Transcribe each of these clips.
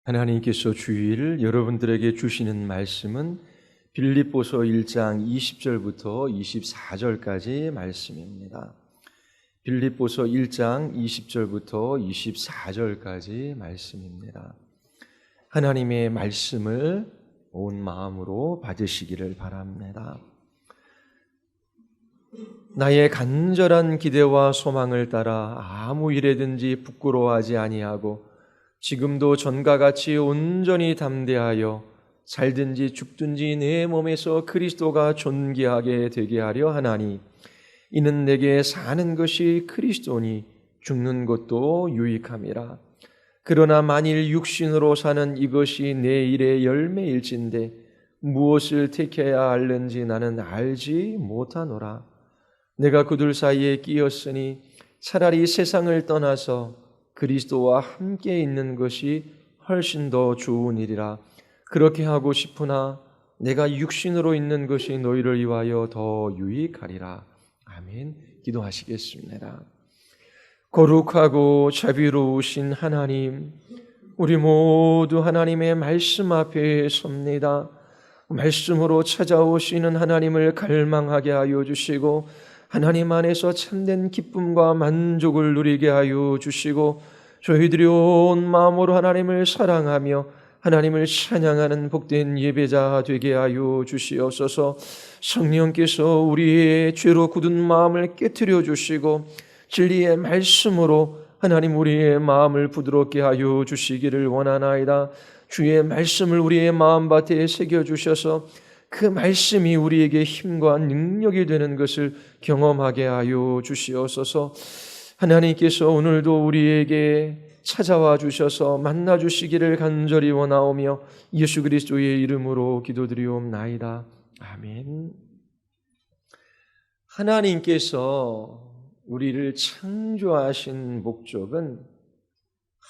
하나님께서 주일 여러분들에게 주시는 말씀은 빌립보서 1장 20절부터 24절까지 말씀입니다. 빌립보서 1장 20절부터 24절까지 말씀입니다. 하나님의 말씀을 온 마음으로 받으시기를 바랍니다. 나의 간절한 기대와 소망을 따라 아무 일에든지 부끄러워하지 아니하고 지금도 전과 같이 온전히 담대하여 살든지 죽든지 내 몸에서 그리스도가 존귀하게 되게 하려 하나니 이는 내게 사는 것이 그리스도니 죽는 것도 유익함이라. 그러나 만일 육신으로 사는 이것이 내 일의 열매일진데 무엇을 택해야 할는지 나는 알지 못하노라. 내가 그들 사이에 끼었으니 차라리 세상을 떠나서 그리스도와 함께 있는 것이 훨씬 더 좋은 일이라. 그렇게 하고 싶으나 내가 육신으로 있는 것이 너희를 위하여 더 유익하리라. 아멘. 기도하시겠습니다. 거룩하고 자비로우신 하나님, 우리 모두 하나님의 말씀 앞에 섭니다. 말씀으로 찾아오시는 하나님을 갈망하게 하여 주시고 하나님 안에서 참된 기쁨과 만족을 누리게 하여 주시고 저희들이 온 마음으로 하나님을 사랑하며 하나님을 찬양하는 복된 예배자 되게 하여 주시옵소서. 성령께서 우리의 죄로 굳은 마음을 깨트려 주시고 진리의 말씀으로 하나님 우리의 마음을 부드럽게 하여 주시기를 원하나이다. 주의 말씀을 우리의 마음밭에 새겨주셔서 그 말씀이 우리에게 힘과 능력이 되는 것을 경험하게 하여 주시옵소서. 하나님께서 오늘도 우리에게 찾아와 주셔서 만나 주시기를 간절히 원하오며 예수 그리스도의 이름으로 기도드리옵나이다. 아멘. 하나님께서 우리를 창조하신 목적은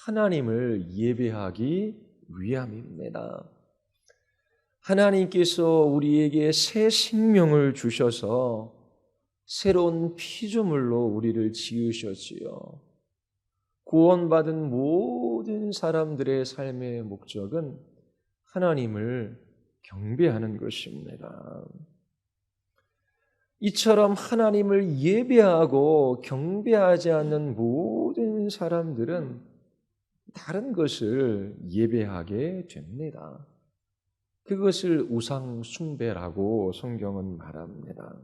하나님을 예배하기 위함입니다. 하나님께서 우리에게 새 생명을 주셔서 새로운 피조물로 우리를 지으셨지요. 구원받은 모든 사람들의 삶의 목적은 하나님을 경배하는 것입니다. 이처럼 하나님을 예배하고 경배하지 않는 모든 사람들은 다른 것을 예배하게 됩니다. 그것을 우상 숭배라고 성경은 말합니다.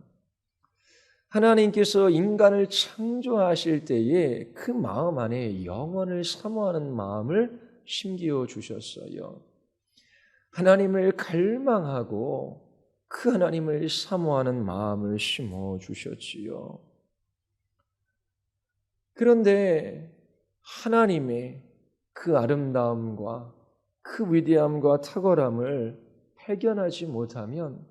하나님께서 인간을 창조하실 때에 그 마음 안에 영원을 사모하는 마음을 심기어 주셨어요. 하나님을 갈망하고 그 하나님을 사모하는 마음을 심어 주셨지요. 그런데 하나님의 그 아름다움과 그 위대함과 탁월함을 발견하지 못하면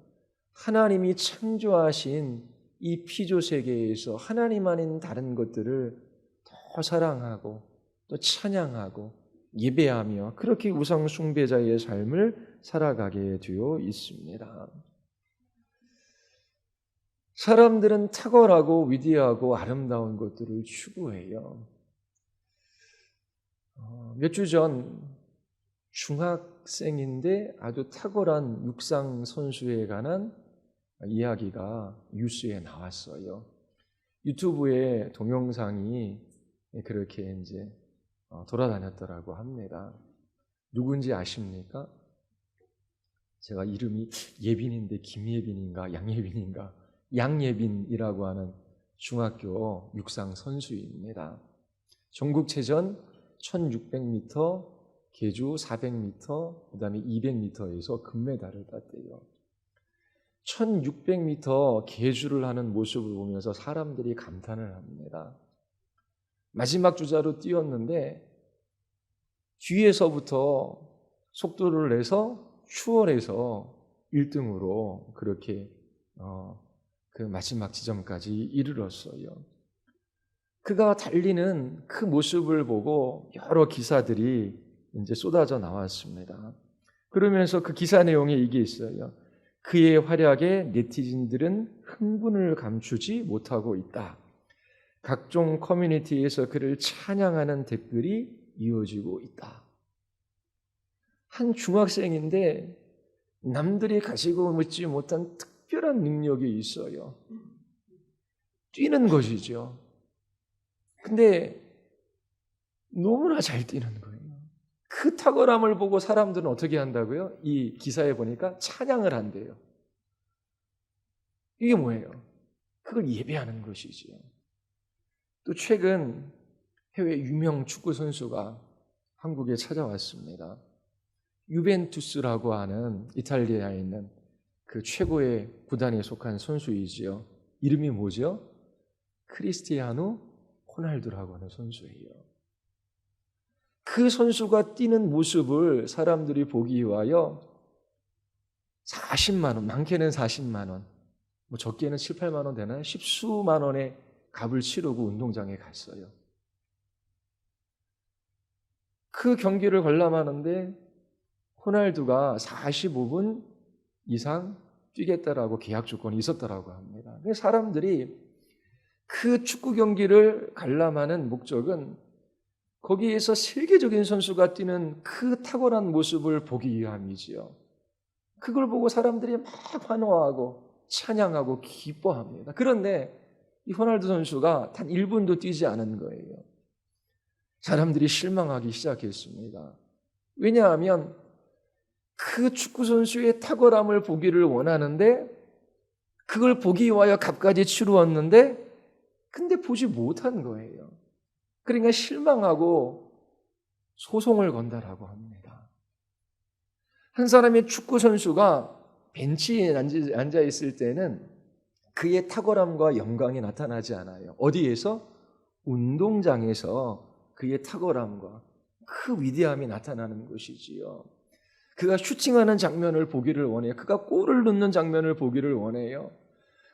하나님이 창조하신 이 피조 세계에서 하나님 아닌 다른 것들을 더 사랑하고 또 찬양하고 예배하며 그렇게 우상 숭배자의 삶을 살아가게 되어 있습니다. 사람들은 탁월하고 위대하고 아름다운 것들을 추구해요. 몇 주 전 중학생인데 아주 탁월한 육상 선수에 관한 이야기가 뉴스에 나왔어요. 유튜브에 동영상이 그렇게 이제 돌아다녔더라고 합니다. 누군지 아십니까? 제가 이름이 예빈인데 김예빈인가 양예빈인가 양예빈이라고 하는 중학교 육상 선수입니다. 전국체전 1600m, 계주 400m, 그 다음에 200m에서 금메달을 땄대요. 1600m 계주를 하는 모습을 보면서 사람들이 감탄을 합니다. 마지막 주자로 뛰었는데 뒤에서부터 속도를 내서 추월해서 1등으로 그렇게 그 마지막 지점까지 이르렀어요. 그가 달리는 그 모습을 보고 여러 기사들이 이제 쏟아져 나왔습니다. 그러면서 그 기사 내용에 이게 있어요. 그의 활약에 네티즌들은 흥분을 감추지 못하고 있다. 각종 커뮤니티에서 그를 찬양하는 댓글이 이어지고 있다. 한 중학생인데 남들이 가지고 있지 못한 특별한 능력이 있어요. 뛰는 것이죠. 근데 너무나 잘 뛰는 거예요. 그 탁월함을 보고 사람들은 어떻게 한다고요? 이 기사에 보니까 찬양을 한대요. 이게 뭐예요? 그걸 예배하는 것이지요. 또 최근 해외 유명 축구 선수가 한국에 찾아왔습니다. 유벤투스라고 하는 이탈리아에 있는 그 최고의 구단에 속한 선수이지요. 이름이 뭐죠? 크리스티아노 호날두라고 하는 선수예요. 그 선수가 뛰는 모습을 사람들이 보기 위하여 40만 원, 많게는 40만 원, 뭐 적게는 7, 8만 원 되나요? 십수만 원의 값을 치르고 운동장에 갔어요. 그 경기를 관람하는데 호날두가 45분 이상 뛰겠다라고 계약 조건이 있었다라고 합니다. 사람들이 그 축구 경기를 관람하는 목적은 거기에서 세계적인 선수가 뛰는 그 탁월한 모습을 보기 위함이지요. 그걸 보고 사람들이 막 환호하고 찬양하고 기뻐합니다. 그런데 이 호날두 선수가 단 1분도 뛰지 않은 거예요. 사람들이 실망하기 시작했습니다. 왜냐하면 그 축구 선수의 탁월함을 보기를 원하는데 그걸 보기 위하여 값까지 치루었는데 근데 보지 못한 거예요. 그러니까 실망하고 소송을 건다라고 합니다. 한 사람의 축구 선수가 벤치에 앉아 있을 때는 그의 탁월함과 영광이 나타나지 않아요. 어디에서? 운동장에서 그의 탁월함과 그 위대함이 나타나는 것이지요. 그가 슈팅하는 장면을 보기를 원해요. 그가 골을 넣는 장면을 보기를 원해요.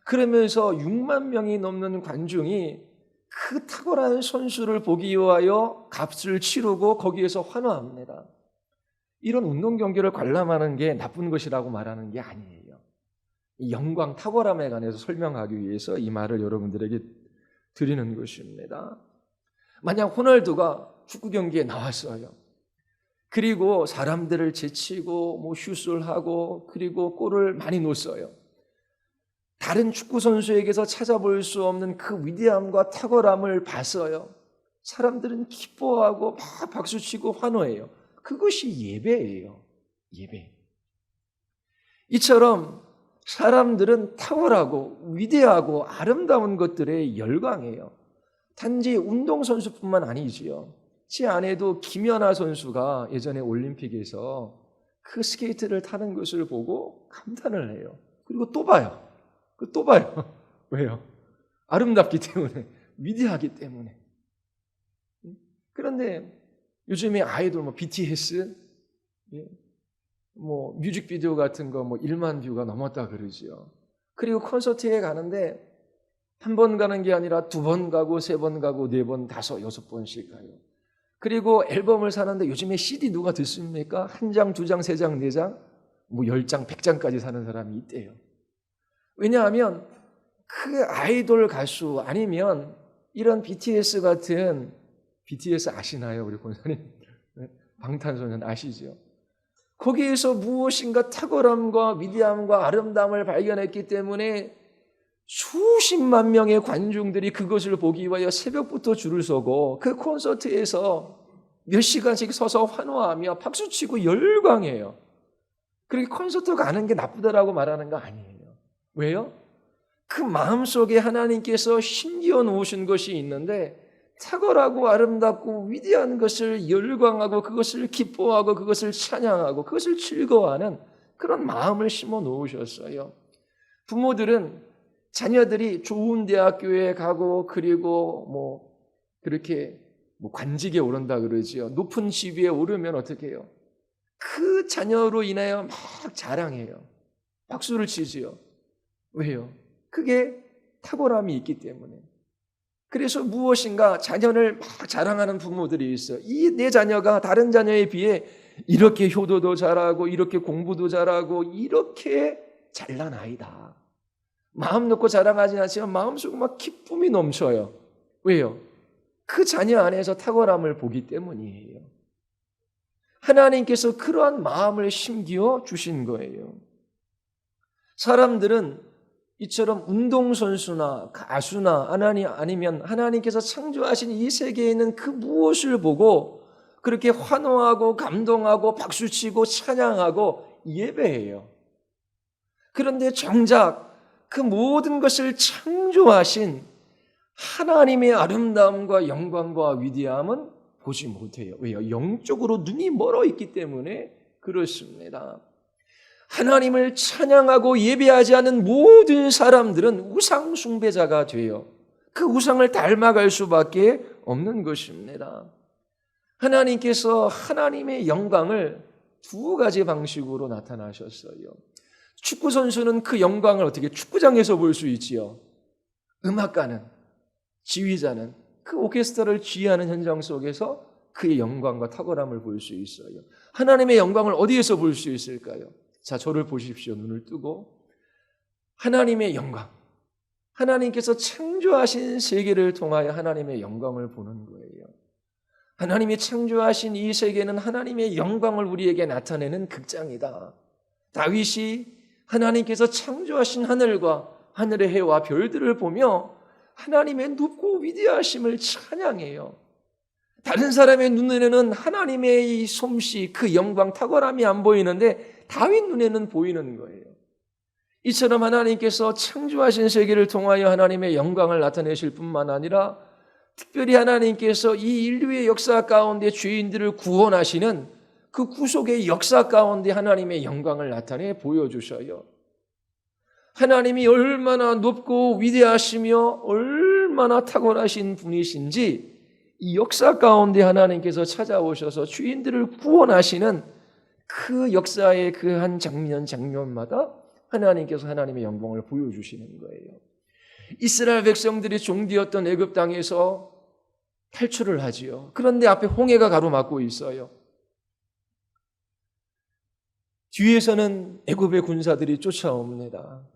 그러면서 6만 명이 넘는 관중이 그 탁월한 선수를 보기 위하여 값을 치르고 거기에서 환호합니다. 이런 운동 경기를 관람하는 게 나쁜 것이라고 말하는 게 아니에요. 이 영광, 탁월함에 관해서 설명하기 위해서 이 말을 여러분들에게 드리는 것입니다. 만약 호날두가 축구 경기에 나왔어요. 그리고 사람들을 제치고 뭐 슛을 하고 그리고 골을 많이 넣었어요. 다른 축구 선수에게서 찾아볼 수 없는 그 위대함과 탁월함을 봤어요. 사람들은 기뻐하고 막 박수치고 환호해요. 그것이 예배예요. 예배. 이처럼 사람들은 탁월하고 위대하고 아름다운 것들에 열광해요. 단지 운동선수뿐만 아니지요. 제 아내도 김연아 선수가 예전에 올림픽에서 그 스케이트를 타는 것을 보고 감탄을 해요. 그리고 또 봐요. 또 봐요. 왜요? 아름답기 때문에, 위대하기 때문에. 그런데 요즘에 아이돌 뭐 BTS, 뭐 뮤직비디오 같은 거 뭐 1만 뷰가 넘었다 그러지요. 그리고 콘서트에 가는데 한 번 가는 게 아니라 2번 가고 3번 가고 4번, 5, 6번씩 가요. 그리고 앨범을 사는데 요즘에 CD 누가 듣습니까? 1장, 2장, 3장, 4장, 뭐 10장, 100장까지 사는 사람이 있대요. 왜냐하면 그 아이돌 가수 아니면 이런 BTS 같은, BTS 아시나요? 우리 권사님? 방탄소년 아시죠? 거기에서 무엇인가 탁월함과 위대함과 아름다움을 발견했기 때문에 수십만 명의 관중들이 그것을 보기 위하여 새벽부터 줄을 서고 그 콘서트에서 몇 시간씩 서서 환호하며 박수치고 열광해요. 그렇게 콘서트 가는 게 나쁘다라고 말하는 거 아니에요. 왜요? 그 마음속에 하나님께서 심기어 놓으신 것이 있는데 탁월하고 아름답고 위대한 것을 열광하고 그것을 기뻐하고 그것을 찬양하고 그것을 즐거워하는 그런 마음을 심어 놓으셨어요. 부모들은 자녀들이 좋은 대학교에 가고 그리고 뭐 그렇게 뭐 관직에 오른다 그러지요. 높은 지위에 오르면 어떻게 해요? 그 자녀로 인하여 막 자랑해요. 박수를 치지요. 왜요? 그게 탁월함이 있기 때문에. 그래서 무엇인가 자녀를 막 자랑하는 부모들이 있어요. 이 내 자녀가 다른 자녀에 비해 이렇게 효도도 잘하고 이렇게 공부도 잘하고 이렇게 잘난 아이다. 마음 놓고 자랑하지 않지만 마음속에 막 기쁨이 넘쳐요. 왜요? 그 자녀 안에서 탁월함을 보기 때문이에요. 하나님께서 그러한 마음을 심기어 주신 거예요. 사람들은 이처럼 운동선수나 가수나 아니면 하나님께서 창조하신 이 세계에 있는 그 무엇을 보고 그렇게 환호하고 감동하고 박수치고 찬양하고 예배해요. 그런데 정작 그 모든 것을 창조하신 하나님의 아름다움과 영광과 위대함은 보지 못해요. 왜요? 영적으로 눈이 멀어 있기 때문에 그렇습니다. 하나님을 찬양하고 예배하지 않는 모든 사람들은 우상 숭배자가 돼요. 그 우상을 닮아갈 수밖에 없는 것입니다. 하나님께서 하나님의 영광을 두 가지 방식으로 나타나셨어요. 축구 선수는 그 영광을 어떻게 축구장에서 볼 수 있지요? 음악가는, 지휘자는 그 오케스트라를 지휘하는 현장 속에서 그의 영광과 탁월함을 볼 수 있어요. 하나님의 영광을 어디에서 볼 수 있을까요? 자, 저를 보십시오. 눈을 뜨고 하나님의 영광, 하나님께서 창조하신 세계를 통하여 하나님의 영광을 보는 거예요. 하나님이 창조하신 이 세계는 하나님의 영광을 우리에게 나타내는 극장이다. 다윗이 하나님께서 창조하신 하늘과 하늘의 해와 별들을 보며 하나님의 높고 위대하심을 찬양해요. 다른 사람의 눈에는 하나님의 이 솜씨, 그 영광, 탁월함이 안 보이는데 다윗 눈에는 보이는 거예요. 이처럼 하나님께서 창조하신 세계를 통하여 하나님의 영광을 나타내실 뿐만 아니라 특별히 하나님께서 이 인류의 역사 가운데 죄인들을 구원하시는 그 구속의 역사 가운데 하나님의 영광을 나타내 보여주셔요. 하나님이 얼마나 높고 위대하시며 얼마나 탁월하신 분이신지 이 역사 가운데 하나님께서 찾아오셔서 죄인들을 구원하시는 그 역사의 그 한 장면마다 하나님께서 하나님의 영광을 보여주시는 거예요. 이스라엘 백성들이 종되었던 애굽 땅에서 탈출을 하지요. 그런데 앞에 홍해가 가로막고 있어요. 뒤에서는 애굽의 군사들이 쫓아옵니다.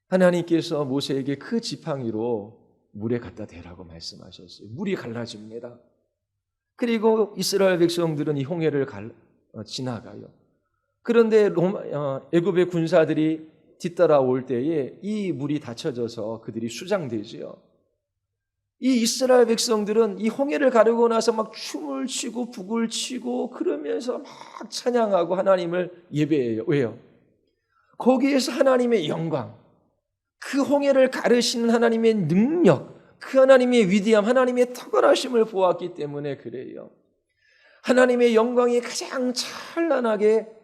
하나님께서 모세에게 그 지팡이로 물에 갖다 대라고 말씀하셨어요. 물이 갈라집니다. 그리고 이스라엘 백성들은 이 홍해를 지나가요. 그런데 애굽의 군사들이 뒤따라올 때에 이 물이 닫혀져서 그들이 수장되지요. 이 이스라엘 백성들은 이 홍해를 가르고 나서 막 춤을 추고 북을 치고 그러면서 막 찬양하고 하나님을 예배해요. 왜요? 거기에서 하나님의 영광, 그 홍해를 가르시는 하나님의 능력, 그 하나님의 위대함, 하나님의 탁월하심을 보았기 때문에 그래요. 하나님의 영광이 가장 찬란하게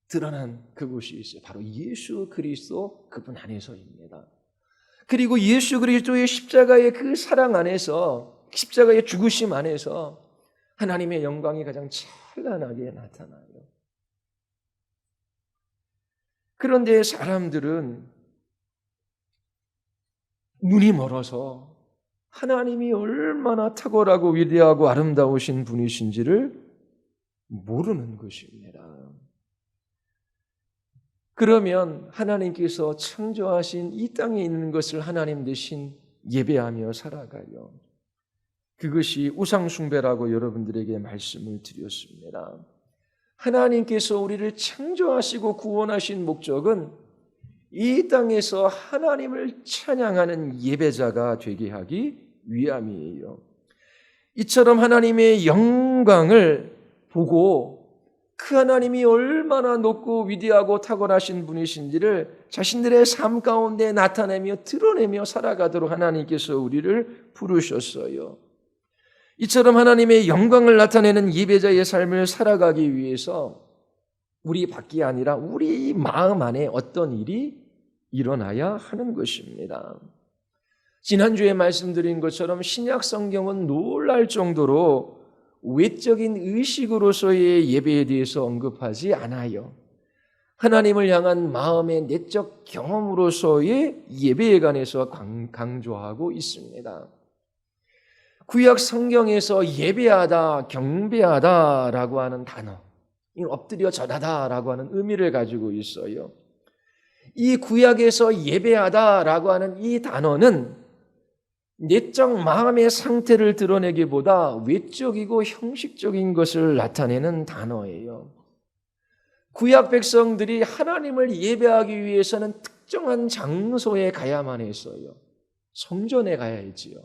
드러난 그곳이 있어요. 바로 예수 그리스도 그분 안에서입니다. 그리고 예수 그리스도의 십자가의 그 사랑 안에서, 십자가의 죽으심 안에서 하나님의 영광이 가장 찬란하게 나타나요. 그런데 사람들은 눈이 멀어서 하나님이 얼마나 탁월하고 위대하고 아름다우신 분이신지를 모르는 것입니다. 그러면 하나님께서 창조하신 이 땅에 있는 것을 하나님 대신 예배하며 살아가요. 그것이 우상숭배라고 여러분들에게 말씀을 드렸습니다. 하나님께서 우리를 창조하시고 구원하신 목적은 이 땅에서 하나님을 찬양하는 예배자가 되게 하기 위함이에요. 이처럼 하나님의 영광을 보고 그 하나님이 얼마나 높고 위대하고 탁월하신 분이신지를 자신들의 삶 가운데 나타내며 드러내며 살아가도록 하나님께서 우리를 부르셨어요. 이처럼 하나님의 영광을 나타내는 예배자의 삶을 살아가기 위해서 우리 밖이 아니라 우리 마음 안에 어떤 일이 일어나야 하는 것입니다. 지난주에 말씀드린 것처럼 신약 성경은 놀랄 정도로 외적인 의식으로서의 예배에 대해서 언급하지 않아요. 하나님을 향한 마음의 내적 경험으로서의 예배에 관해서 강조하고 있습니다. 구약 성경에서 예배하다, 경배하다라고 하는 단어, 엎드려 절하다라고 하는 의미를 가지고 있어요. 이 구약에서 예배하다라고 하는 이 단어는 내적 마음의 상태를 드러내기보다 외적이고 형식적인 것을 나타내는 단어예요. 구약 백성들이 하나님을 예배하기 위해서는 특정한 장소에 가야만 했어요. 성전에 가야 했지요.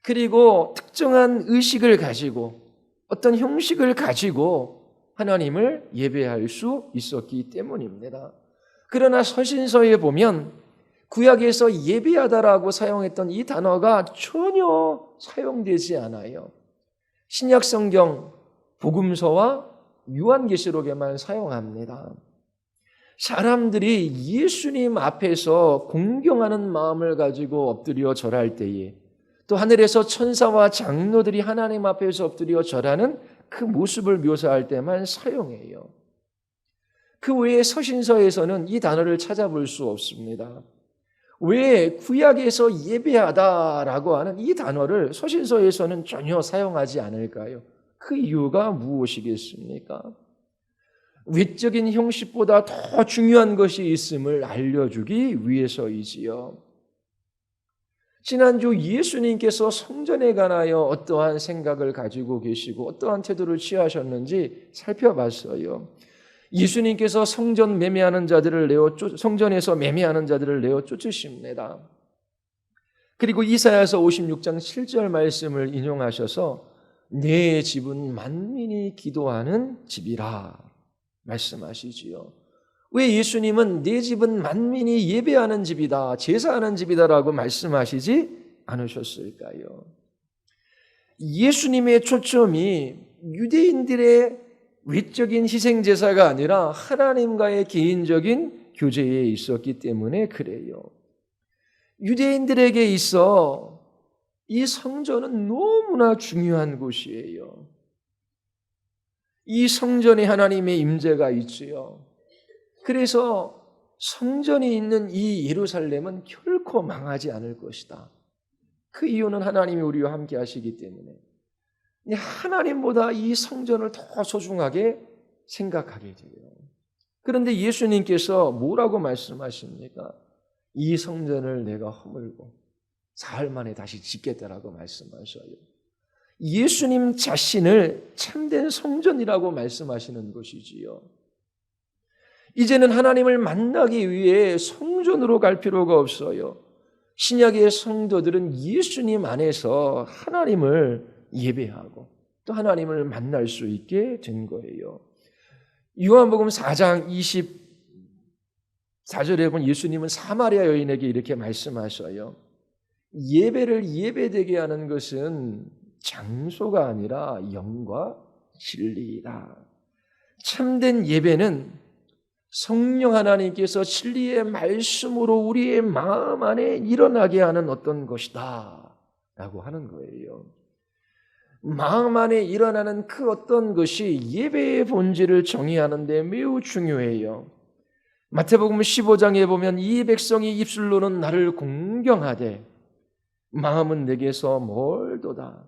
그리고 특정한 의식을 가지고 어떤 형식을 가지고 하나님을 예배할 수 있었기 때문입니다. 그러나 서신서에 보면 구약에서 예배하다라고 사용했던 이 단어가 전혀 사용되지 않아요. 신약 성경 복음서와 요한계시록에만 사용합니다. 사람들이 예수님 앞에서 공경하는 마음을 가지고 엎드려 절할 때에, 또 하늘에서 천사와 장로들이 하나님 앞에서 엎드려 절하는 그 모습을 묘사할 때만 사용해요. 그 외에 서신서에서는 이 단어를 찾아볼 수 없습니다. 왜 구약에서 예배하다라고 하는 이 단어를 서신서에서는 전혀 사용하지 않을까요? 그 이유가 무엇이겠습니까? 외적인 형식보다 더 중요한 것이 있음을 알려주기 위해서이지요. 지난주 예수님께서 성전에 관하여 어떠한 생각을 가지고 계시고 어떠한 태도를 취하셨는지 살펴봤어요. 예수님께서 성전에서 매매하는 자들을 내어 쫓으십니다. 그리고 이사야서 56장 7절 말씀을 인용하셔서 내 집은 만민이 기도하는 집이라 말씀하시지요. 왜 예수님은 내 집은 만민이 예배하는 집이다, 제사하는 집이다라고 말씀하시지 않으셨을까요? 예수님의 초점이 유대인들의 외적인 희생제사가 아니라 하나님과의 개인적인 교제에 있었기 때문에 그래요. 유대인들에게 있어 이 성전은 너무나 중요한 곳이에요. 이 성전에 하나님의 임재가 있지요. 그래서 성전이 있는 이 예루살렘은 결코 망하지 않을 것이다. 그 이유는 하나님이 우리와 함께 하시기 때문에 하나님보다 이 성전을 더 소중하게 생각하게 돼요. 그런데 예수님께서 뭐라고 말씀하십니까? 이 성전을 내가 허물고 사흘 만에 다시 짓겠다라고 말씀하셔요. 예수님 자신을 참된 성전이라고 말씀하시는 것이지요. 이제는 하나님을 만나기 위해 성전으로 갈 필요가 없어요. 신약의 성도들은 예수님 안에서 하나님을 예배하고 또 하나님을 만날 수 있게 된 거예요. 요한복음 4장 24절에 보면 예수님은 사마리아 여인에게 이렇게 말씀하셔요. 예배를 예배되게 하는 것은 장소가 아니라 영과 진리이다. 참된 예배는 성령 하나님께서 진리의 말씀으로 우리의 마음 안에 일어나게 하는 어떤 것이다 라고 하는 거예요. 마음 안에 일어나는 그 어떤 것이 예배의 본질을 정의하는 데 매우 중요해요. 마태복음 15장에 보면 이 백성이 입술로는 나를 공경하되 마음은 내게서 멀도다.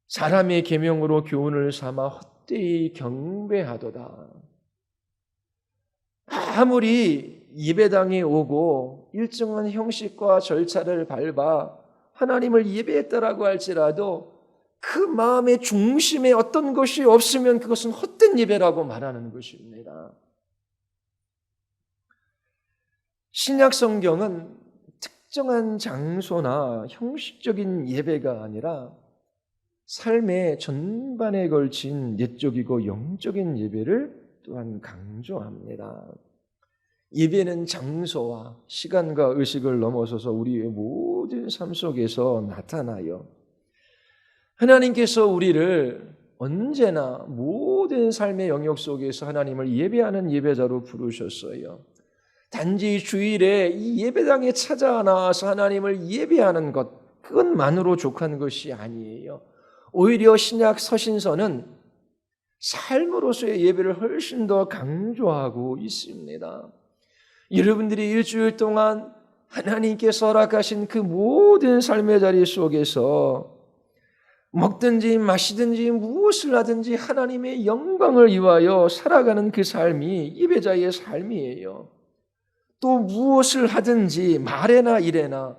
사람의 계명으로 교훈을 삼아 헛되이 경배하도다. 아무리 예배당에 오고 일정한 형식과 절차를 밟아 하나님을 예배했다라고 할지라도 그 마음의 중심에 어떤 것이 없으면 그것은 헛된 예배라고 말하는 것입니다. 신약 성경은 특정한 장소나 형식적인 예배가 아니라 삶의 전반에 걸친 내적이고 영적인 예배를 또한 강조합니다. 예배는 장소와 시간과 의식을 넘어서서 우리의 모든 삶 속에서 나타나요. 하나님께서 우리를 언제나 모든 삶의 영역 속에서 하나님을 예배하는 예배자로 부르셨어요. 단지 주일에 이 예배당에 찾아 나와서 하나님을 예배하는 것, 그것만으로 족한 것이 아니에요. 오히려 신약 서신서는 삶으로서의 예배를 훨씬 더 강조하고 있습니다. 여러분들이 일주일 동안 하나님께서 허락하신 그 모든 삶의 자리 속에서 먹든지 마시든지 무엇을 하든지 하나님의 영광을 위하여 살아가는 그 삶이 예배자의 삶이에요. 또 무엇을 하든지 말에나 일에나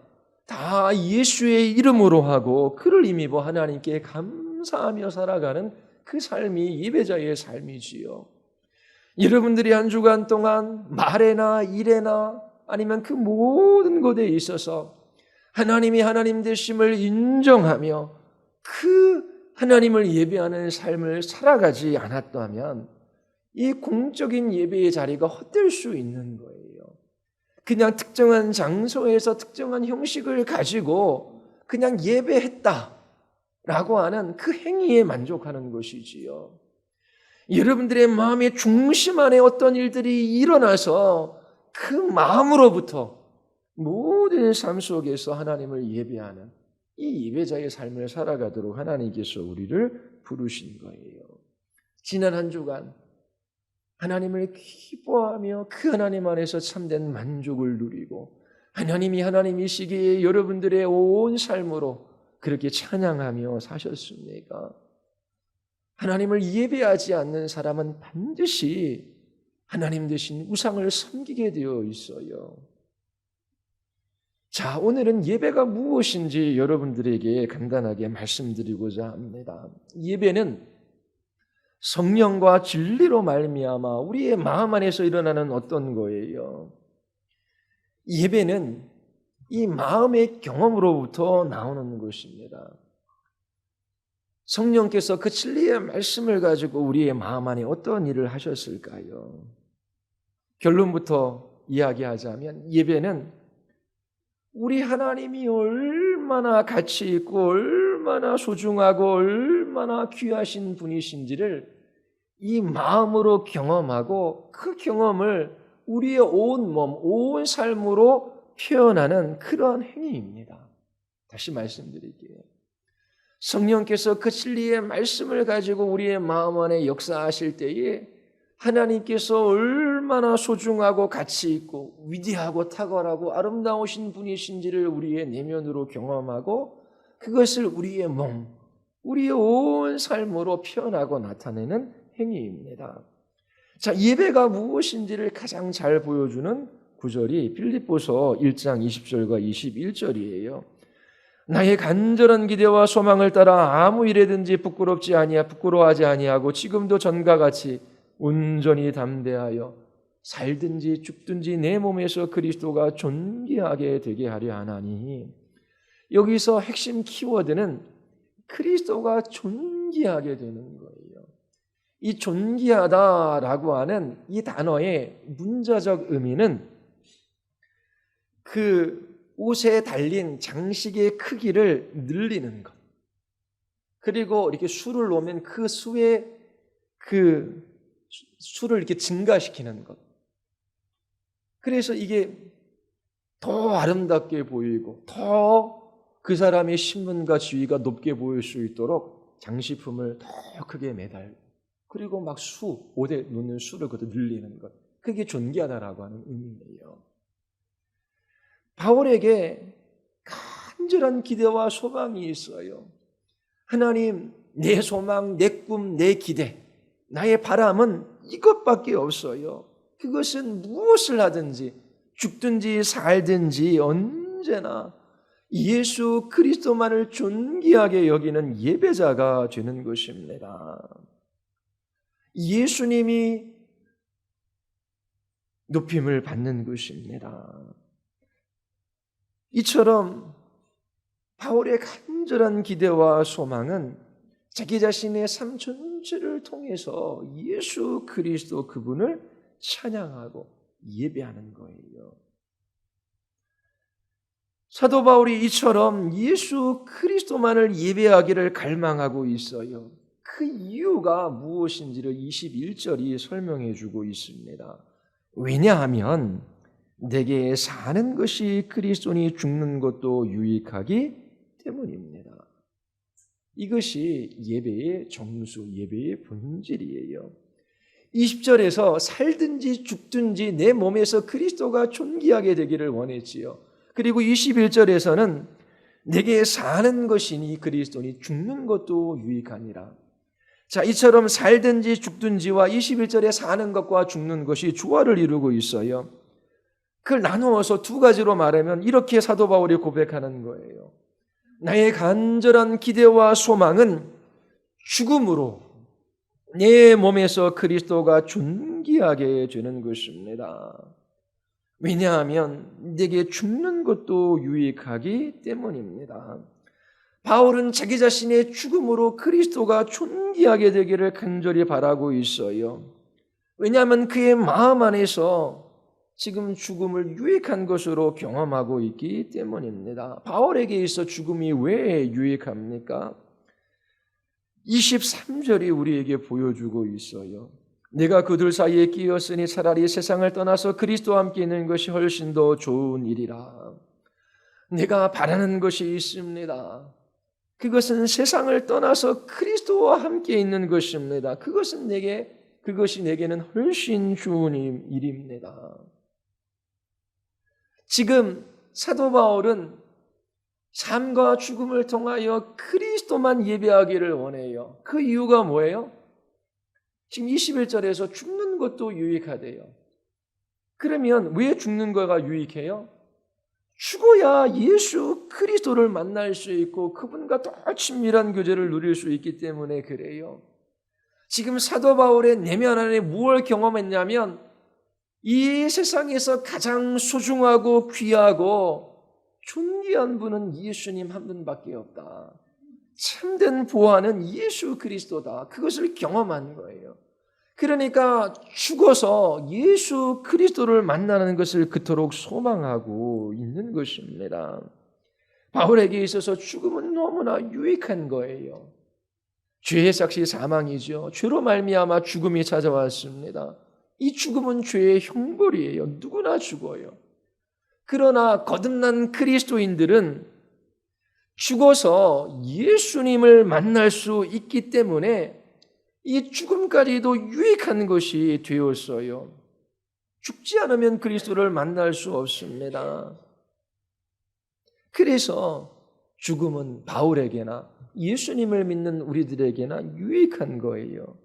다 예수의 이름으로 하고 그를 힘입어 하나님께 감사하며 살아가는 그 삶이 예배자의 삶이지요. 여러분들이 한 주간 동안 말에나 일에나 아니면 그 모든 것에 있어서 하나님이 하나님 되심을 인정하며 그 하나님을 예배하는 삶을 살아가지 않았다면 이 공적인 예배의 자리가 헛될 수 있는 거예요. 그냥 특정한 장소에서 특정한 형식을 가지고 그냥 예배했다라고 하는 그 행위에 만족하는 것이지요. 여러분들의 마음의 중심 안에 어떤 일들이 일어나서 그 마음으로부터 모든 삶 속에서 하나님을 예배하는 이 예배자의 삶을 살아가도록 하나님께서 우리를 부르신 거예요. 지난 한 주간 하나님을 기뻐하며 그 하나님 안에서 참된 만족을 누리고 하나님이 하나님이시기에 여러분들의 온 삶으로 그렇게 찬양하며 사셨습니까? 하나님을 예배하지 않는 사람은 반드시 하나님 대신 우상을 섬기게 되어 있어요. 자, 오늘은 예배가 무엇인지 여러분들에게 간단하게 말씀드리고자 합니다. 예배는 성령과 진리로 말미암아 우리의 마음 안에서 일어나는 어떤 거예요? 예배는 이 마음의 경험으로부터 나오는 것입니다. 성령께서 그 진리의 말씀을 가지고 우리의 마음 안에 어떤 일을 하셨을까요? 결론부터 이야기하자면 예배는 우리 하나님이 얼마나 가치 있고 얼마나 소중하고 얼마나 귀하신 분이신지를 이 마음으로 경험하고 그 경험을 우리의 온 몸, 온 삶으로 표현하는 그러한 행위입니다. 다시 말씀드릴게요. 성령께서 그 진리의 말씀을 가지고 우리의 마음 안에 역사하실 때에 하나님께서 얼마나 소중하고 가치 있고 위대하고 탁월하고 아름다우신 분이신지를 우리의 내면으로 경험하고 그것을 우리의 몸, 우리의 온 삶으로 표현하고 나타내는 행위입니다. 자, 예배가 무엇인지를 가장 잘 보여주는 구절이 빌립보서 1장 20절과 21절이에요. 나의 간절한 기대와 소망을 따라 아무 일에든지 부끄러워하지 아니하고 지금도 전과 같이 온전히 담대하여 살든지 죽든지 내 몸에서 그리스도가 존귀하게 되게 하려 하나니. 여기서 핵심 키워드는 그리스도가 존귀하게 되는 거예요. 이 존귀하다라고 하는 이 단어의 문자적 의미는 그 옷에 달린 장식의 크기를 늘리는 것. 그리고 이렇게 수를 놓으면 그 수의 그 수를 이렇게 증가시키는 것. 그래서 이게 더 아름답게 보이고 더 그 사람의 신분과 지위가 높게 보일 수 있도록 장식품을 더 크게 매달고 그리고 막 옷에 놓는 수를 그것도 늘리는 것. 그게 존귀하다라고 하는 의미예요. 바울에게 간절한 기대와 소망이 있어요. 하나님, 내 소망, 내 꿈, 내 기대, 나의 바람은 이것밖에 없어요. 그것은 무엇을 하든지 죽든지 살든지 언제나 예수 그리스도만을 존귀하게 여기는 예배자가 되는 것입니다. 예수님이 높임을 받는 것입니다. 이처럼 바울의 간절한 기대와 소망은 자기 자신의 삶 전체를 통해서 예수 그리스도 그분을 찬양하고 예배하는 거예요. 사도 바울이 이처럼 예수 그리스도만을 예배하기를 갈망하고 있어요. 그 이유가 무엇인지를 21절이 설명해 주고 있습니다. 왜냐하면 내게 사는 것이 그리스도니 죽는 것도 유익하기 때문입니다. 이것이 예배의 정수, 예배의 본질이에요. 20절에서 살든지 죽든지 내 몸에서 그리스도가 존귀하게 되기를 원했지요. 그리고 21절에서는 내게 사는 것이니 그리스도니 죽는 것도 유익하니라. 자, 이처럼 살든지 죽든지와 21절에 사는 것과 죽는 것이 조화를 이루고 있어요. 그걸 나누어서 두 가지로 말하면 이렇게 사도 바울이 고백하는 거예요. 나의 간절한 기대와 소망은 죽음으로 내 몸에서 그리스도가 존귀하게 되는 것입니다. 왜냐하면 내게 죽는 것도 유익하기 때문입니다. 바울은 자기 자신의 죽음으로 그리스도가 존귀하게 되기를 간절히 바라고 있어요. 왜냐하면 그의 마음 안에서 지금 죽음을 유익한 것으로 경험하고 있기 때문입니다. 바울에게 있어 죽음이 왜 유익합니까? 23절이 우리에게 보여주고 있어요. 내가 그들 사이에 끼었으니 차라리 세상을 떠나서 그리스도와 함께 있는 것이 훨씬 더 좋은 일이라. 내가 바라는 것이 있습니다. 그것은 세상을 떠나서 그리스도와 함께 있는 것입니다. 그것이 내게는 훨씬 좋은 일입니다. 지금 사도 바울은 삶과 죽음을 통하여 그리스도만 예배하기를 원해요. 그 이유가 뭐예요? 지금 21절에서 죽는 것도 유익하대요. 그러면 왜 죽는 거가 유익해요? 죽어야 예수 그리스도를 만날 수 있고 그분과 더 친밀한 교제를 누릴 수 있기 때문에 그래요. 지금 사도 바울의 내면 안에 무엇을 경험했냐면 이 세상에서 가장 소중하고 귀하고 존귀한 분은 예수님 한 분밖에 없다. 참된 보화는 예수 그리스도다. 그것을 경험한 거예요. 그러니까 죽어서 예수 그리스도를 만나는 것을 그토록 소망하고 있는 것입니다. 바울에게 있어서 죽음은 너무나 유익한 거예요. 죄의 삭시 사망이죠. 죄로 말미암아 죽음이 찾아왔습니다. 이 죽음은 죄의 형벌이에요. 누구나 죽어요. 그러나 거듭난 그리스도인들은 죽어서 예수님을 만날 수 있기 때문에 이 죽음까지도 유익한 것이 되었어요. 죽지 않으면 그리스도를 만날 수 없습니다. 그래서 죽음은 바울에게나 예수님을 믿는 우리들에게나 유익한 거예요.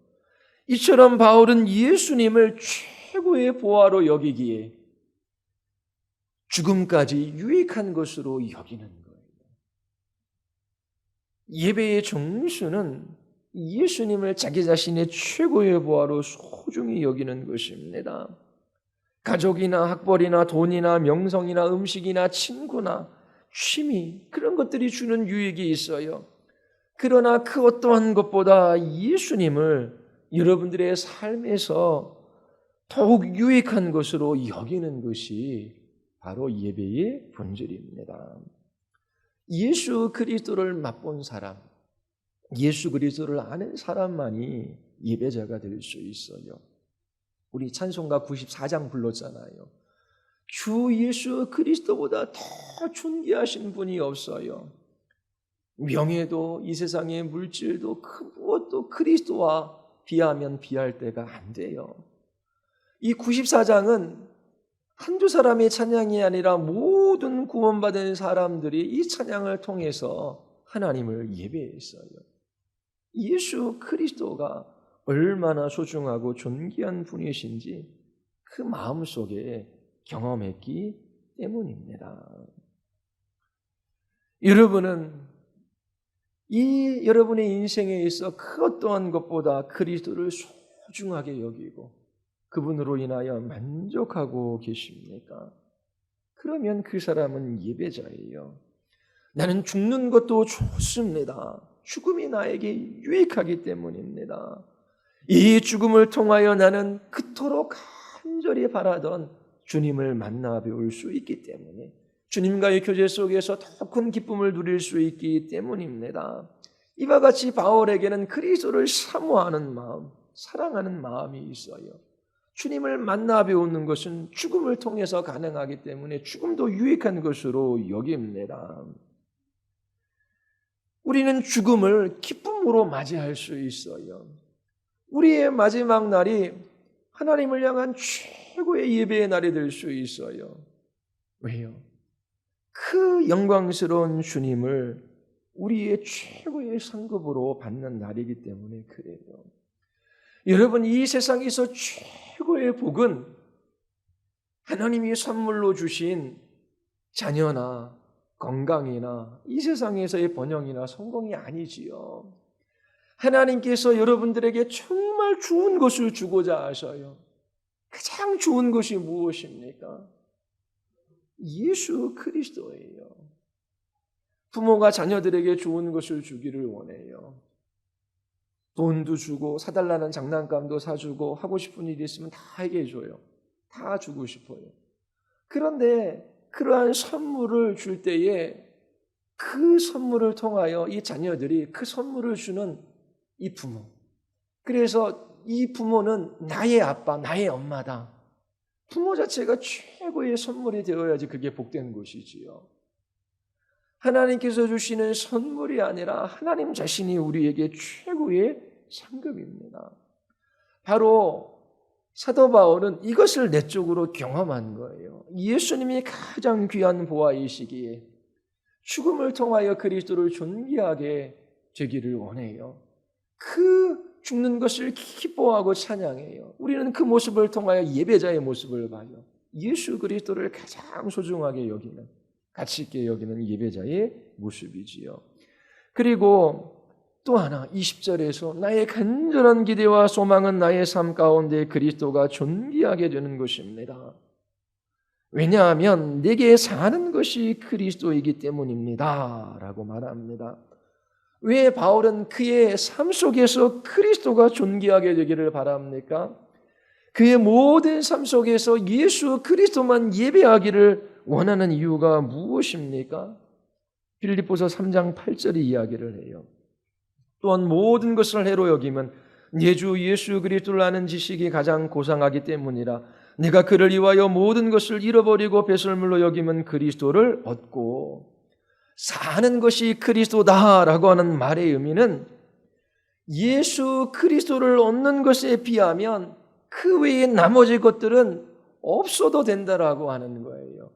이처럼 바울은 예수님을 최고의 보화로 여기기에 죽음까지 유익한 것으로 여기는 거예요. 예배의 정수는 예수님을 자기 자신의 최고의 보화로 소중히 여기는 것입니다. 가족이나 학벌이나 돈이나 명성이나 음식이나 친구나 취미 그런 것들이 주는 유익이 있어요. 그러나 그 어떠한 것보다 예수님을 여러분들의 삶에서 더욱 유익한 것으로 여기는 것이 바로 예배의 본질입니다. 예수 그리스도를 맛본 사람, 예수 그리스도를 아는 사람만이 예배자가 될 수 있어요. 우리 찬송가 94장 불렀잖아요. 주 예수 그리스도보다 더 존귀하신 분이 없어요. 명예도 이 세상의 물질도 그 무엇도 그리스도와 비하면 비할 때가 안 돼요. 이 94장은 한두 사람의 찬양이 아니라 모든 구원받은 사람들이 이 찬양을 통해서 하나님을 예배했어요. 예수 그리스도가 얼마나 소중하고 존귀한 분이신지 그 마음속에 경험했기 때문입니다. 여러분의 인생에 있어 그 어떠한 것보다 그리스도를 소중하게 여기고 그분으로 인하여 만족하고 계십니까? 그러면 그 사람은 예배자예요. 나는 죽는 것도 좋습니다. 죽음이 나에게 유익하기 때문입니다. 이 죽음을 통하여 나는 그토록 간절히 바라던 주님을 만나 배울 수 있기 때문에 주님과의 교제 속에서 더 큰 기쁨을 누릴 수 있기 때문입니다. 이와 같이 바울에게는 그리스도를 사모하는 마음, 사랑하는 마음이 있어요. 주님을 만나 배우는 것은 죽음을 통해서 가능하기 때문에 죽음도 유익한 것으로 여깁니다. 우리는 죽음을 기쁨으로 맞이할 수 있어요. 우리의 마지막 날이 하나님을 향한 최고의 예배의 날이 될 수 있어요. 왜요? 그 영광스러운 주님을 우리의 최고의 상급으로 받는 날이기 때문에 그래요. 여러분, 이 세상에서 최고의 복은 하나님이 선물로 주신 자녀나 건강이나 이 세상에서의 번영이나 성공이 아니지요. 하나님께서 여러분들에게 정말 좋은 것을 주고자 하셔요. 가장 좋은 것이 무엇입니까? 예수 그리스도예요. 부모가 자녀들에게 좋은 것을 주기를 원해요. 돈도 주고 사달라는 장난감도 사주고 하고 싶은 일이 있으면 다 하게 해줘요. 다 주고 싶어요. 그런데 그러한 선물을 줄 때에 그 선물을 통하여 이 자녀들이 그 선물을 주는 이 부모, 그래서 이 부모는 나의 아빠, 나의 엄마다. 부모 자체가 최고의 선물이 되어야지 그게 복된 것이지요. 하나님께서 주시는 선물이 아니라 하나님 자신이 우리에게 최고의 상급입니다. 바로 사도 바울은 이것을 내적으로 경험한 거예요. 예수님이 가장 귀한 보아이시기에 죽음을 통하여 그리스도를 존귀하게 되기를 원해요. 그 죽는 것을 기뻐하고 찬양해요. 우리는 그 모습을 통하여 예배자의 모습을 봐요. 예수 그리스도를 가장 소중하게 여기는, 가치 있게 여기는 예배자의 모습이지요. 그리고 또 하나 20절에서 나의 간절한 기대와 소망은 나의 삶 가운데 그리스도가 존귀하게 되는 것입니다. 왜냐하면 내게 사는 것이 그리스도이기 때문입니다 라고 말합니다. 왜 바울은 그의 삶 속에서 그리스도가 존귀하게 되기를 바랍니까? 그의 모든 삶 속에서 예수 그리스도만 예배하기를 원하는 이유가 무엇입니까? 빌립보서 3장 8절이 이야기를 해요. 또한 모든 것을 해로 여기면 내 주 예수 그리스도를 아는 지식이 가장 고상하기 때문이라. 내가 그를 위하여 모든 것을 잃어버리고 배설물로 여기면 그리스도를 얻고, 사는 것이 그리스도다라고 하는 말의 의미는 예수 그리스도를 얻는 것에 비하면 그 외에 나머지 것들은 없어도 된다라고 하는 거예요.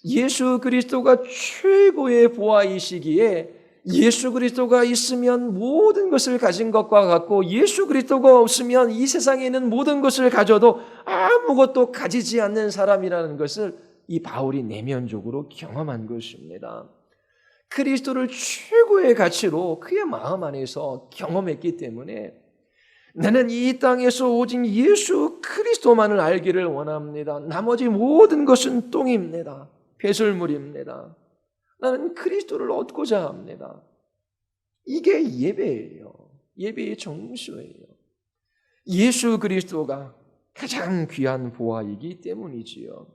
예수 그리스도가 최고의 보아이시기에 예수 그리스도가 있으면 모든 것을 가진 것과 같고, 예수 그리스도가 없으면 이 세상에 있는 모든 것을 가져도 아무것도 가지지 않는 사람이라는 것을 이 바울이 내면적으로 경험한 것입니다. 그리스도를 최고의 가치로 그의 마음 안에서 경험했기 때문에 나는 이 땅에서 오직 예수 그리스도만을 알기를 원합니다. 나머지 모든 것은 똥입니다. 배설물입니다. 나는 그리스도를 얻고자 합니다. 이게 예배예요. 예배의 정수예요. 예수 그리스도가 가장 귀한 보아이기 때문이지요.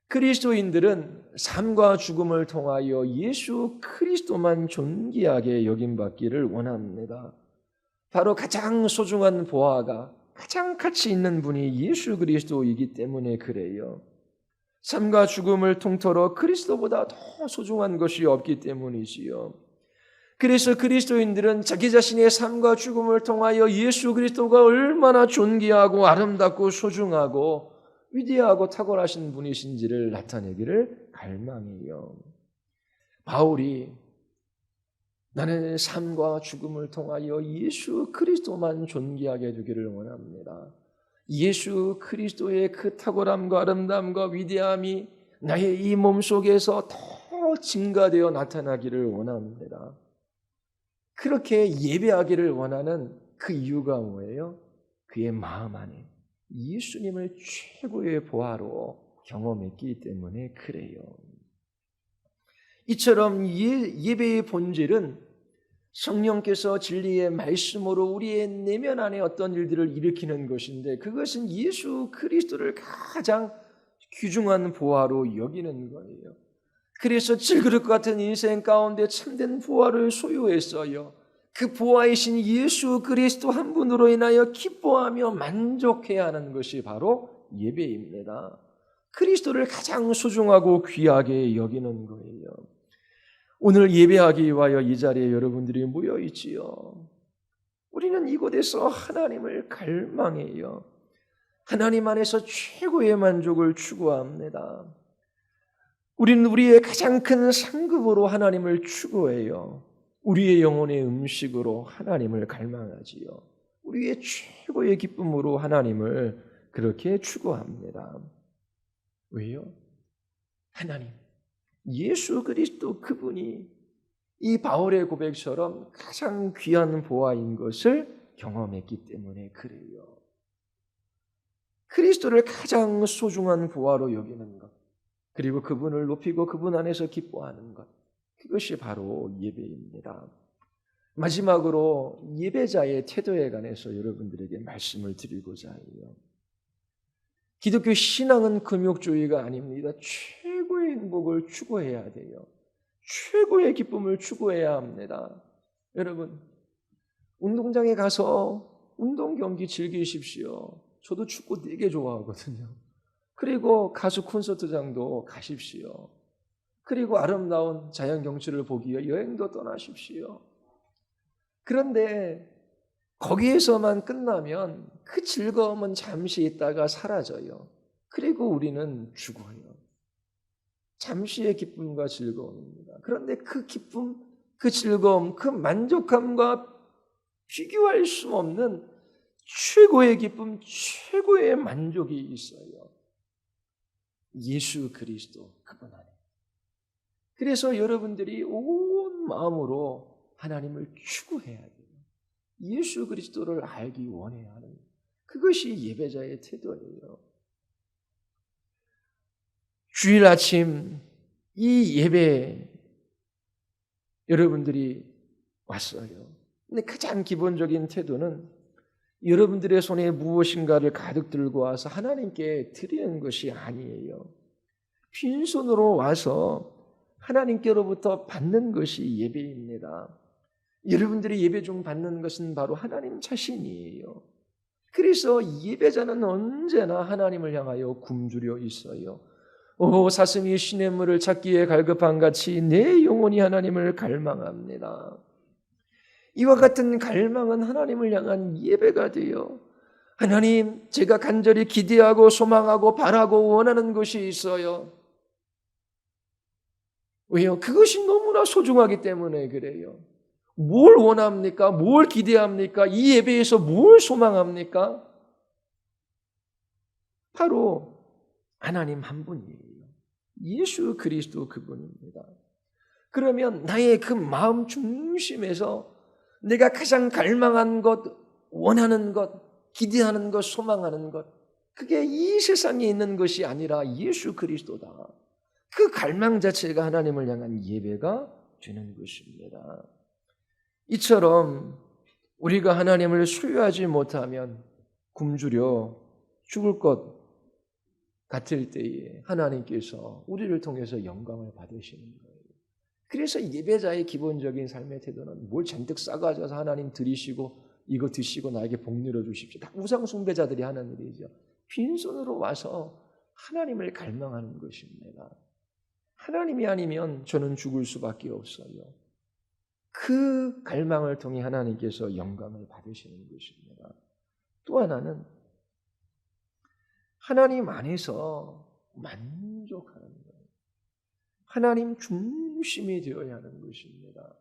그리스도인들은 삶과 죽음을 통하여 예수 그리스도만 존귀하게 여김받기를 원합니다. 바로 가장 소중한 보아가, 가장 가치 있는 분이 예수 그리스도이기 때문에 그래요. 삶과 죽음을 통틀어 그리스도보다 더 소중한 것이 없기 때문이지요. 그래서 그리스도인들은 자기 자신의 삶과 죽음을 통하여 예수 그리스도가 얼마나 존귀하고 아름답고 소중하고 위대하고 탁월하신 분이신지를 나타내기를 갈망해요. 바울이 나는 삶과 죽음을 통하여 예수 그리스도만 존귀하게 되기를 원합니다. 예수 그리스도의 그 탁월함과 아름다움과 위대함이 나의 이 몸속에서 더 증가되어 나타나기를 원합니다. 그렇게 예배하기를 원하는 그 이유가 뭐예요? 그의 마음 안에 예수님을 최고의 보아로 경험했기 때문에 그래요. 이처럼 예배의 본질은 성령께서 진리의 말씀으로 우리의 내면 안에 어떤 일들을 일으키는 것인데, 그것은 예수 그리스도를 가장 귀중한 보아로 여기는 거예요. 그래서 질그릇 같은 인생 가운데 참된 보아를 소유했어요. 그 보아이신 예수 그리스도 한 분으로 인하여 기뻐하며 만족해야 하는 것이 바로 예배입니다. 그리스도를 가장 소중하고 귀하게 여기는 거예요. 오늘 예배하기 위하여 이 자리에 여러분들이 모여 있지요. 우리는 이곳에서 하나님을 갈망해요. 하나님 안에서 최고의 만족을 추구합니다. 우리는 우리의 가장 큰 상급으로 하나님을 추구해요. 우리의 영혼의 음식으로 하나님을 갈망하지요. 우리의 최고의 기쁨으로 하나님을 그렇게 추구합니다. 왜요? 하나님, 예수 그리스도 그분이 이 바울의 고백처럼 가장 귀한 보화인 것을 경험했기 때문에 그래요. 그리스도를 가장 소중한 보화로 여기는 것, 그리고 그분을 높이고 그분 안에서 기뻐하는 것, 그것이 바로 예배입니다. 마지막으로 예배자의 태도에 관해서 여러분들에게 말씀을 드리고자 해요. 기독교 신앙은 금욕주의가 아닙니다. 최고의 행복을 추구해야 돼요. 최고의 기쁨을 추구해야 합니다. 여러분, 운동장에 가서 운동 경기 즐기십시오. 저도 축구 되게 좋아하거든요. 그리고 가수 콘서트장도 가십시오. 그리고 아름다운 자연 경치를 보기 위해 여행도 떠나십시오. 그런데 거기에서만 끝나면 그 즐거움은 잠시 있다가 사라져요. 그리고 우리는 죽어요. 잠시의 기쁨과 즐거움입니다. 그런데 그 기쁨, 그 즐거움, 그 만족함과 비교할 수 없는 최고의 기쁨, 최고의 만족이 있어요. 예수 그리스도 그분 안에. 그래서 여러분들이 온 마음으로 하나님을 추구해야 돼요. 예수 그리스도를 알기 원해야 하는 그것이 예배자의 태도예요. 주일 아침 이 예배 여러분들이 왔어요. 근데 가장 기본적인 태도는 여러분들의 손에 무엇인가를 가득 들고 와서 하나님께 드리는 것이 아니에요. 빈손으로 와서 하나님께로부터 받는 것이 예배입니다. 여러분들이 예배 중 받는 것은 바로 하나님 자신이에요. 그래서 예배자는 언제나 하나님을 향하여 굶주려 있어요. 오, 사슴이 시냇물을 찾기에 갈급한 같이 내 영혼이 하나님을 갈망합니다. 이와 같은 갈망은 하나님을 향한 예배가 돼요. 하나님, 제가 간절히 기대하고 소망하고 바라고 원하는 것이 있어요. 왜요? 그것이 너무나 소중하기 때문에 그래요. 뭘 원합니까? 뭘 기대합니까? 이 예배에서 뭘 소망합니까? 바로 하나님 한 분이에요. 예수 그리스도 그분입니다. 그러면 나의 그 마음 중심에서 내가 가장 갈망한 것, 원하는 것, 기대하는 것, 소망하는 것, 그게 이 세상에 있는 것이 아니라 예수 그리스도다. 그 갈망 자체가 하나님을 향한 예배가 되는 것입니다. 이처럼 우리가 하나님을 소유하지 못하면 굶주려 죽을 것 같을 때에 하나님께서 우리를 통해서 영광을 받으시는 거예요. 그래서 예배자의 기본적인 삶의 태도는 뭘 잔뜩 싸가져서 하나님 드리시고 이거 드시고 나에게 복 누려 주십시오. 다 우상 숭배자들이 하는 일이죠. 빈손으로 와서 하나님을 갈망하는 것입니다. 하나님이 아니면 저는 죽을 수밖에 없어요. 그 갈망을 통해 하나님께서 영광을 받으시는 것입니다. 또 하나는 하나님 안에서 만족하는 거예요. 하나님 중심이 되어야 하는 것입니다.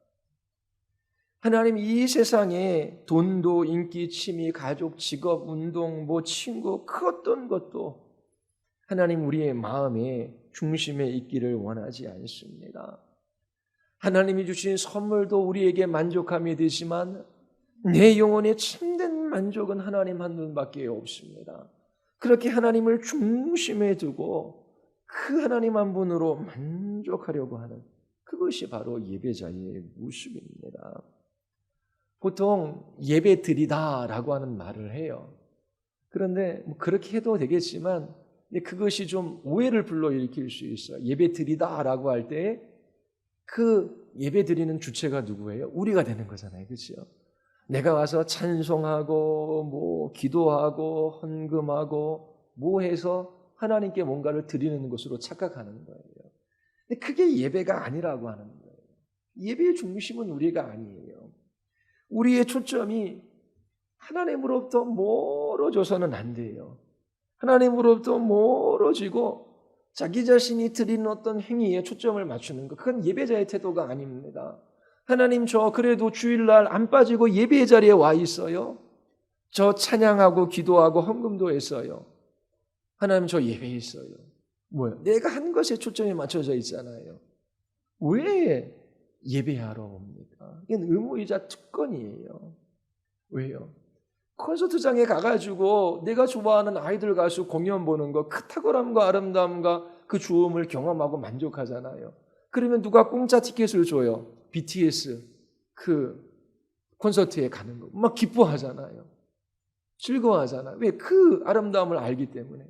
하나님 이 세상에 돈도 인기, 취미, 가족, 직업, 운동, 친구 그 어떤 것도 하나님 우리의 마음의 중심에 있기를 원하지 않습니다. 하나님이 주신 선물도 우리에게 만족함이 되지만 내 영혼의 참된 만족은 하나님 한 분밖에 없습니다. 그렇게 하나님을 중심에 두고 그 하나님 한 분으로 만족하려고 하는 그것이 바로 예배자의 모습입니다. 보통 예배 드리다라고 하는 말을 해요. 그런데 그렇게 해도 되겠지만 그것이 좀 오해를 불러일으킬 수 있어요. 예배 드리다라고 할 때 그 예배 드리는 주체가 누구예요? 우리가 되는 거잖아요. 그렇죠? 내가 와서 찬송하고 기도하고 헌금하고 해서 하나님께 뭔가를 드리는 것으로 착각하는 거예요. 근데 그게 예배가 아니라고 하는 거예요. 예배의 중심은 우리가 아니에요. 우리의 초점이 하나님으로부터 멀어져서는 안 돼요. 하나님으로부터 멀어지고 자기 자신이 드리는 어떤 행위에 초점을 맞추는 것, 그건 예배자의 태도가 아닙니다. 하나님, 저 그래도 주일날 안 빠지고 예배의 자리에 와 있어요. 저 찬양하고 기도하고 헌금도 했어요. 하나님, 저 예배했어요. 뭐예요? 내가 한 것에 초점이 맞춰져 있잖아요. 왜 예배하러 옵니까? 이건 의무이자 특권이에요. 왜요? 콘서트장에 가가지고 내가 좋아하는 아이들 가수 공연 보는 거, 그 탁월함과 아름다움과 그 주음을 경험하고 만족하잖아요. 그러면 누가 공짜 티켓을 줘요? BTS 그 콘서트에 가는 거. 막 기뻐하잖아요. 즐거워하잖아요. 왜? 그 아름다움을 알기 때문에.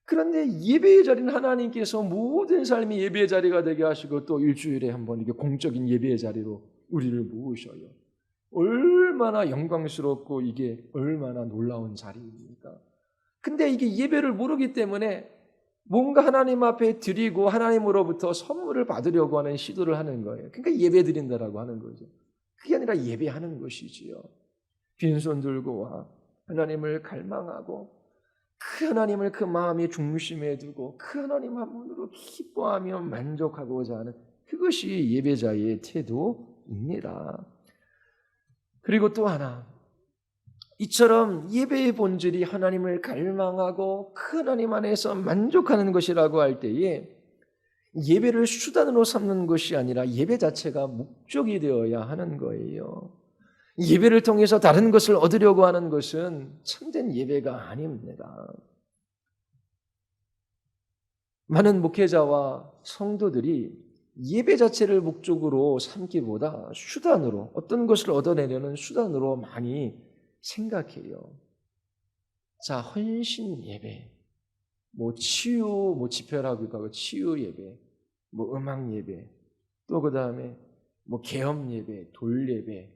그런데 예배의 자리는 하나님께서 모든 삶이 예배의 자리가 되게 하시고 또 일주일에 한 번 이게 공적인 예배의 자리로 우리를 모으셔요. 얼마나 영광스럽고 이게 얼마나 놀라운 자리입니까? 근데 이게 예배를 모르기 때문에 뭔가 하나님 앞에 드리고 하나님으로부터 선물을 받으려고 하는 시도를 하는 거예요. 그러니까 예배 드린다라고 하는 거죠. 그게 아니라 예배하는 것이지요. 빈손 들고 와 하나님을 갈망하고 그 하나님을 그 마음의 중심에 두고 그 하나님 한 분으로 기뻐하며 만족하고자 하는 그것이 예배자의 태도입니다. 그리고 또 하나, 이처럼 예배의 본질이 하나님을 갈망하고 그 하나님 안에서 만족하는 것이라고 할 때에 예배를 수단으로 삼는 것이 아니라 예배 자체가 목적이 되어야 하는 거예요. 예배를 통해서 다른 것을 얻으려고 하는 것은 참된 예배가 아닙니다. 많은 목회자와 성도들이 예배 자체를 목적으로 삼기보다 수단으로 어떤 것을 얻어내려는 수단으로 많이 생각해요. 자, 헌신 예배, 치유, 집회라고 하고 치유 예배, 음악 예배, 또 그 다음에 계엄 예배, 돌 예배,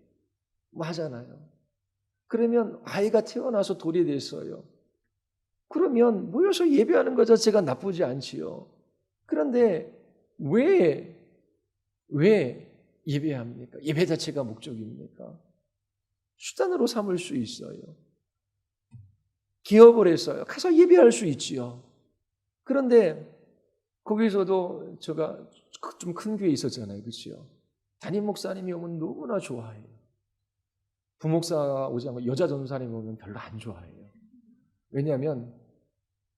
하잖아요. 그러면 아이가 태어나서 돌이 됐어요. 그러면 모여서 예배하는 것 자체가 나쁘지 않지요. 그런데 왜 예배합니까? 예배 자체가 목적입니까? 수단으로 삼을 수 있어요. 기업을 했어요. 가서 예배할 수 있지요. 그런데 거기서도 제가 좀 큰 교회에 있었잖아요. 그렇죠? 담임 목사님이 오면 너무나 좋아해요. 부목사가 오지 않고 여자 전도사님이 오면 별로 안 좋아해요. 왜냐하면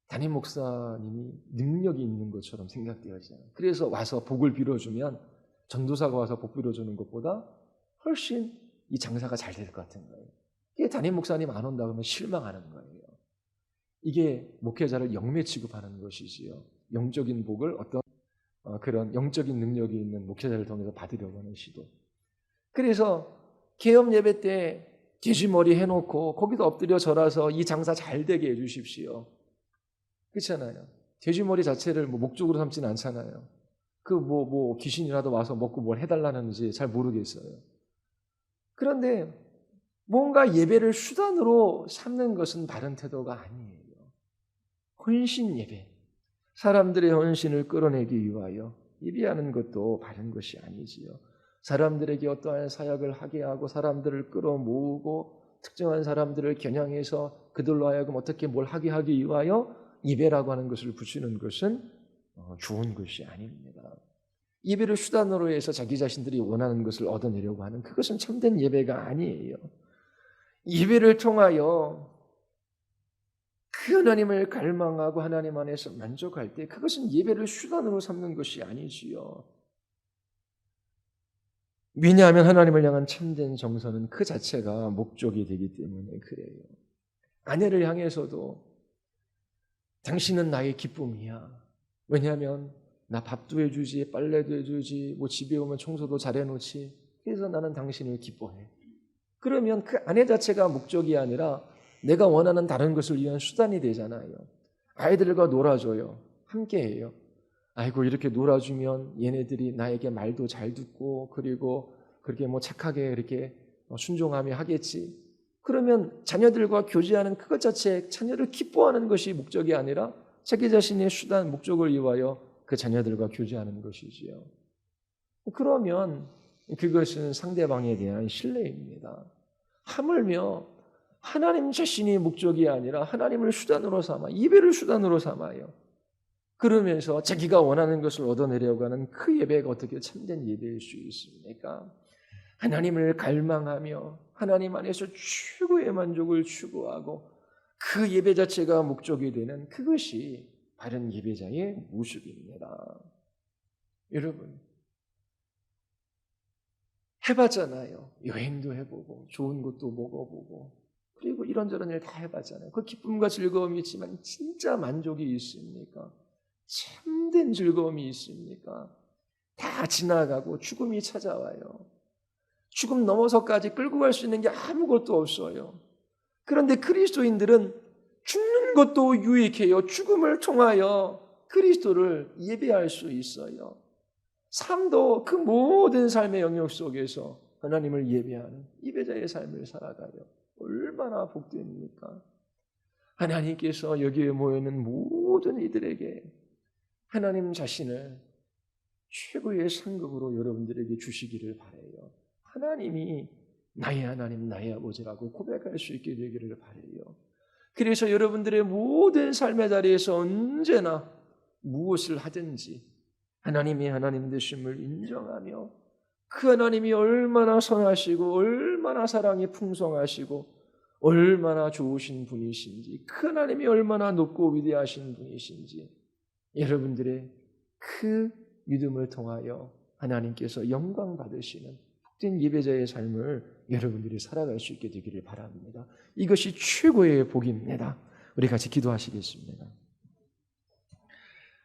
담임 목사님이 능력이 있는 것처럼 생각되어져요. 그래서 와서 복을 빌어주면 전도사가 와서 복 빌어주는 것보다 훨씬 이 장사가 잘 될 것 같은 거예요. 이게 담임 목사님 안 온다 그러면 실망하는 거예요. 이게 목회자를 영매 취급하는 것이지요. 영적인 복을 어떤 그런 영적인 능력이 있는 목회자를 통해서 받으려고 하는 시도. 그래서 계엄 예배 때 돼지머리 해놓고 거기도 엎드려 절하서 이 장사 잘 되게 해주십시오. 그렇잖아요. 돼지머리 자체를 목적으로 삼지는 않잖아요. 귀신이라도 와서 먹고 뭘 해달라는지 잘 모르겠어요. 그런데 뭔가 예배를 수단으로 삼는 것은 바른 태도가 아니에요. 헌신 예배, 사람들의 헌신을 끌어내기 위하여 예배하는 것도 바른 것이 아니지요. 사람들에게 어떠한 사역을 하게 하고 사람들을 끌어모으고 특정한 사람들을 겨냥해서 그들로 하여금 어떻게 뭘 하게 하기 위하여 예배라고 하는 것을 붙이는 것은 좋은 것이 아닙니다. 예배를 수단으로 해서 자기 자신들이 원하는 것을 얻어내려고 하는 그것은 참된 예배가 아니에요. 예배를 통하여 그 하나님을 갈망하고 하나님 안에서 만족할 때 그것은 예배를 수단으로 삼는 것이 아니지요. 왜냐하면 하나님을 향한 참된 정서는 그 자체가 목적이 되기 때문에 그래요. 아내를 향해서도 당신은 나의 기쁨이야. 왜냐하면 나 밥도 해주지, 빨래도 해주지, 집에 오면 청소도 잘해놓지. 그래서 나는 당신을 기뻐해. 그러면 그 아내 자체가 목적이 아니라 내가 원하는 다른 것을 위한 수단이 되잖아요. 아이들과 놀아줘요. 함께해요. 아이고 이렇게 놀아주면 얘네들이 나에게 말도 잘 듣고 그리고 그렇게 착하게 이렇게 순종하며 하겠지. 그러면 자녀들과 교제하는 그것 자체 자녀를 기뻐하는 것이 목적이 아니라 자기 자신의 수단 목적을 위하여 그 자녀들과 교제하는 것이지요. 그러면 그것은 상대방에 대한 신뢰입니다. 하물며 하나님 자신이 목적이 아니라 하나님을 수단으로 삼아 예배를 수단으로 삼아요. 그러면서 자기가 원하는 것을 얻어내려고 하는 그 예배가 어떻게 참된 예배일 수 있습니까? 하나님을 갈망하며 하나님 안에서 최고의 만족을 추구하고 그 예배 자체가 목적이 되는 그것이 바로 바른 예배자의 모습입니다. 여러분, 해봤잖아요. 여행도 해보고 좋은 것도 먹어보고 그리고 이런저런 일 다 해봤잖아요. 그 기쁨과 즐거움이 있지만 진짜 만족이 있습니까? 참된 즐거움이 있습니까? 다 지나가고 죽음이 찾아와요. 죽음 넘어서까지 끌고 갈 수 있는 게 아무것도 없어요. 그런데 그리스도인들은 죽는 것도 유익해요. 죽음을 통하여 그리스도를 예배할 수 있어요. 삶도 그 모든 삶의 영역 속에서 하나님을 예배하는 예배자의 삶을 살아가요. 얼마나 복됩니까? 하나님께서 여기에 모여있는 모든 이들에게 하나님 자신을 최고의 상급으로 여러분들에게 주시기를 바라요. 하나님이 나의 하나님, 나의 아버지라고 고백할 수 있게 되기를 바라요. 그래서 여러분들의 모든 삶의 자리에서 언제나 무엇을 하든지 하나님이 하나님 되심을 인정하며 그 하나님이 얼마나 선하시고 얼마나 사랑이 풍성하시고 얼마나 좋으신 분이신지 그 하나님이 얼마나 높고 위대하신 분이신지 여러분들의 그 믿음을 통하여 하나님께서 영광 받으시는 복된 예배자의 삶을 여러분들이 살아갈 수 있게 되기를 바랍니다. 이것이 최고의 복입니다. 우리 같이 기도하시겠습니다.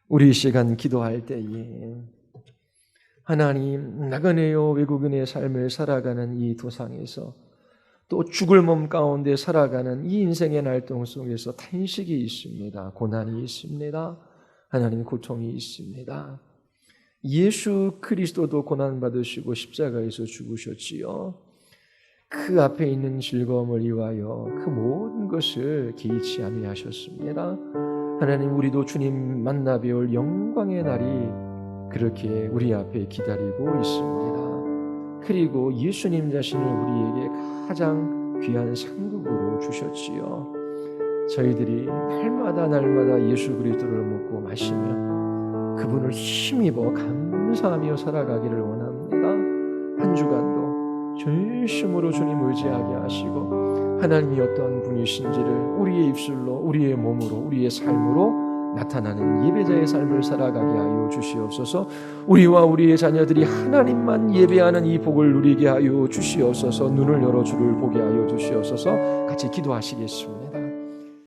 우리 이 시간 기도할 때에 하나님, 나그네요 외국인의 삶을 살아가는 이 도상에서 또 죽을 몸 가운데 살아가는 이 인생의 날동 속에서 탄식이 있습니다. 고난이 있습니다. 하나님, 고통이 있습니다. 예수 그리스도도 고난받으시고 십자가에서 죽으셨지요. 그 앞에 있는 즐거움을 위하여 그 모든 것을 개의치 아니하셨습니다. 하나님, 우리도 주님 만나 뵈올 영광의 날이 그렇게 우리 앞에 기다리고 있습니다. 그리고 예수님 자신을 우리에게 가장 귀한 상급으로 주셨지요. 저희들이 날마다 예수 그리스도를 먹고 마시며 그분을 힘입어 감사하며 살아가기를 원합니다. 한 주간도 전심으로 주님 의지하게 하시고 하나님이 어떤 분이신지를 우리의 입술로, 우리의 몸으로, 우리의 삶으로 나타나는 예배자의 삶을 살아가게 하여 주시옵소서. 우리와 우리의 자녀들이 하나님만 예배하는 이 복을 누리게 하여 주시옵소서. 눈을 열어 주를 보게 하여 주시옵소서. 같이 기도하시겠습니다.